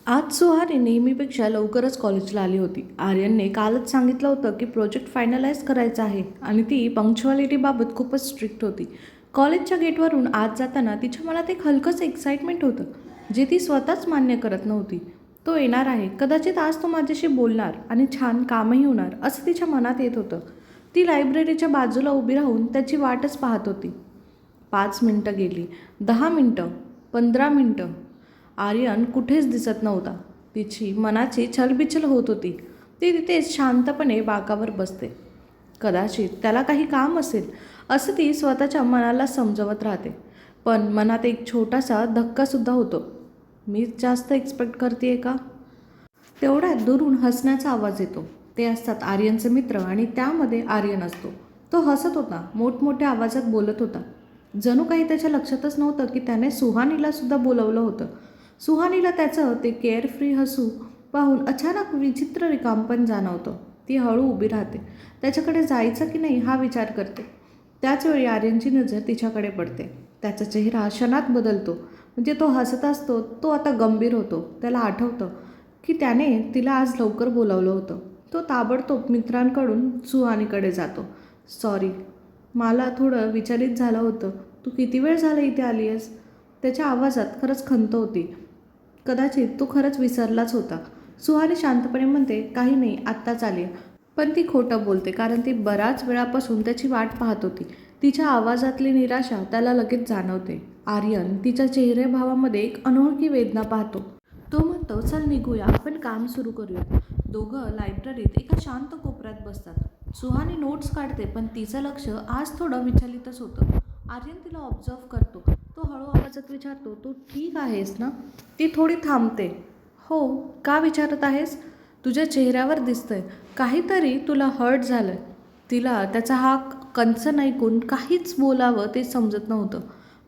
आज सुहानी नेहमीपेक्षा लवकरच कॉलेजला आली होती. आर्यनने कालच सांगितलं होतं की प्रोजेक्ट फायनलाइज करायचा आहे आणि ती पंक्च्युअलिटीबाबत खूपच स्ट्रिक्ट होती. कॉलेजच्या गेटवरून आज जाताना तिच्या मनात एक हलकंसं एक्साइटमेंट होतं, जे ती स्वतःच मान्य करत नव्हती. तो येणार आहे, कदाचित आज तो माझ्याशी बोलणार आणि छान कामही होणार, असं तिच्या मनात येत होतं. ती लायब्ररीच्या बाजूला उभी राहून त्याची वाटच पाहत होती. 5 मिनिटं गेली, 10 मिनिटं, 15 मिनिटं. आर्यन कुठेच दिसत नव्हता. तिची मनाची छलबिछल होत होती. ती तिथेच शांतपणे बाकावर बसते. कदाचित त्याला काही काम असेल, असं ती स्वतःच्या मनाला समजवत राहते. पण मनात एक छोटासा धक्कासुद्धा होतो. मीच जास्त एक्सपेक्ट करते का? तेवढ्यात दुरून हसण्याचा आवाज येतो. ते असतात आर्यनचे मित्र आणि त्यामध्ये आर्यन असतो. तो हसत होता, मोठमोठ्या आवाजात बोलत होता. जणू काही त्याच्या लक्षातच नव्हतं की त्याने सुहानीला सुद्धा बोलवलं होतं. सुहानीला त्याचं ते केअरफ्री हसू पाहून अचानक विचित्र रिकामपण जाणवतं. ती हळू उभी राहते. त्याच्याकडे जायचं की नाही हा विचार करते. त्याचवेळी आर्यनची नजर तिच्याकडे पडते. त्याचा चेहरा क्षणात बदलतो. म्हणजे तो हसत असतो तो आता गंभीर होतो. त्याला आठवतं की त्याने तिला आज लवकर बोलावलं होतं. तो ताबडतोब मित्रांकडून सुहानीकडे जातो. सॉरी, मला थोडं विचलित झालं होतं. तू किती वेळ झाला इथे आली आहेस? त्याच्या आवाजात खरंच खंत होती. कदाचित तू खरंच विसरलाच होता. सुहानी शांतपणे म्हणते, काही नाही, आत्ताच आली. पण ती खोटं बोलते, कारण ती बऱ्याच वेळापासून त्याची वाट पाहत होती. तिच्या आवाजातली निराशा त्याला लगेच जाणवते. आर्यन तिच्या चेहऱ्याभावामध्ये एक अनोळखी वेदना पाहतो. तो म्हणतो, चल निघूया, आपण काम सुरू करूया. दोघं लायब्ररीत एका शांत कोपऱ्यात बसतात. सुहानी नोट्स काढते, पण तिचं लक्ष आज थोडं विचलितच होतं. आर्यन तिला ऑब्झर्व करतो. तो हळू आवाजात विचारतो, तू ठीक आहेस ना? ती थोडी थांबते. हो, का विचारत आहेस? तुझ्या चेहऱ्यावर दिसतंय काहीतरी तुला हर्ट झालंय. तिला त्याचा हा कन्सर्न ऐकून काहीच बोलावं ते समजत नव्हतं.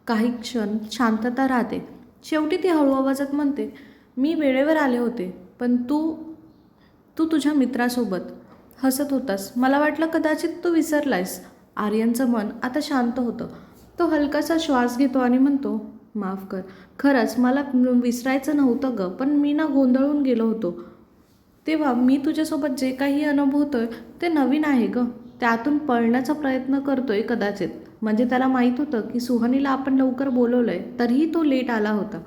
काही क्षण शांतता राहते. शेवटी ती हळू आवाजात म्हणते, मी वेळेवर आले होते, पण तू तू तुझ्या मित्रासोबत हसत होतास. मला वाटलं कदाचित तू विसरलायस. आर्यनचं मन आता शांत होतं. तो हलकासा श्वास घेतो आणि म्हणतो, माफ कर. खरंच मला विसरायचं नव्हतं गं, पण मी ना गोंधळून गेलो होतो. तेव्हा मी तुझ्यासोबत जे काही अनुभवतोय ते नवीन आहे गं. त्यातून पळण्याचा प्रयत्न करतोय कदाचित. म्हणजे त्याला माहीत होतं की सुहानीला आपण लवकर बोलवलंय, तरीही तो लेट आला होता.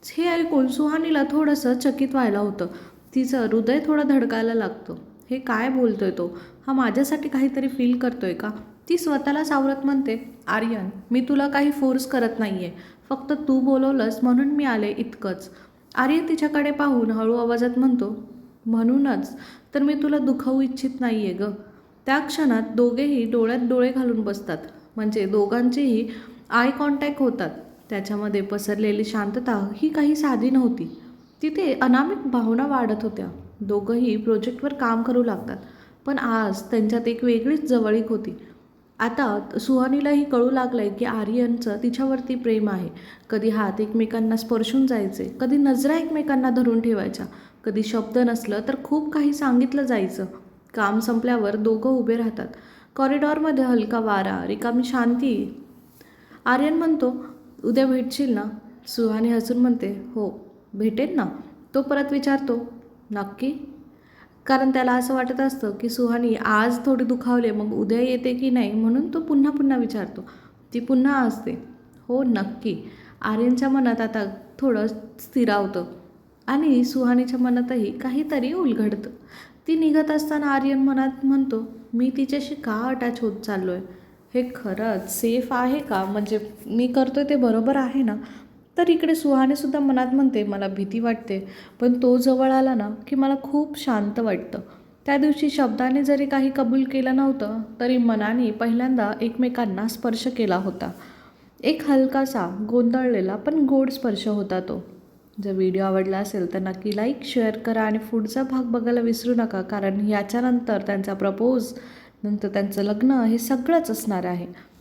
हे ऐकून सुहानीला थोडंसं चकित व्हायला होतं. तिचं हृदय थोडं धडकायला लागतं. हे काय बोलतोय तो? हा माझ्यासाठी काहीतरी फील करतोय का? ती स्वतःला सावरत म्हणते, आर्यन, मी तुला काही फोर्स करत नाहीये. फक्त तू बोलवलंस म्हणून मी आले, इतकंच. आर्यन तिच्याकडे पाहून हळू आवाजात म्हणतो, म्हणूनच तर मी तुला दुखावू इच्छित नाहीये गं. त्या क्षणात दोघेही डोळ्यात डोळे घालून बसतात. म्हणजे दोघांचेही आय कॉन्टॅक्ट होतात. त्याच्यामध्ये पसरलेली शांतता ही काही साधी नव्हती. तिथे अनामिक भावना वाढत होत्या. दोघंही प्रोजेक्टवर काम करू लागतात. पण आज त्यांच्यात एक वेगळीच जवळीक होती. आता सुहानीलाही कळू लागलंय की आर्यनचं तिच्यावरती प्रेम आहे. कधी हात एकमेकांना स्पर्शून जायचे, कधी नजरा एकमेकांना धरून ठेवायच्या, कधी शब्द नसलं तर खूप काही सांगितलं जायचं. काम संपल्यावर दोघं उभे राहतात. कॉरिडॉरमध्ये हलका वारा, रिकामी शांती. आर्यन म्हणतो, उद्या भेटशील ना? सुहानी हसून म्हणते, हो, भेटेन ना. तो परत विचारतो, नक्की? कारण त्याला असं वाटत असतं की सुहानी आज थोडी दुखावले, मग उद्या येते की नाही, म्हणून तो पुन्हा पुन्हा विचारतो. ती पुन्हा असते, हो, नक्की. आर्यनच्या मनात आता थोडं स्थिरावतं आणि सुहानीच्या मनातही काहीतरी उलगडतं. ती निघत असताना आर्यन मनात म्हणतो, मी तिच्याशी का अटॅच होत चाललो आहे? हे खरंच सेफ आहे का? म्हणजे मी करतोय ते बरोबर आहे ना? तर इकडे सुहानीसुद्धा मनात म्हणते, मला भीती वाटते. पण तो जवळ आला ना की मला खूप शांत वाटतं. त्या दिवशी शब्दाने जरी काही कबूल केलं नव्हतं, तरी मनाने पहिल्यांदा एकमेकांना स्पर्श केला होता. एक हलकासा, गोंधळलेला पण गोड स्पर्श होता तो. जर व्हिडिओ आवडला असेल तर नक्की लाईक, शेअर करा आणि पुढचा भाग बघायला विसरू नका. कारण याच्यानंतर त्यांचा प्रपोज, नंतर त्यांचं लग्न, हे सगळंच असणार आहे.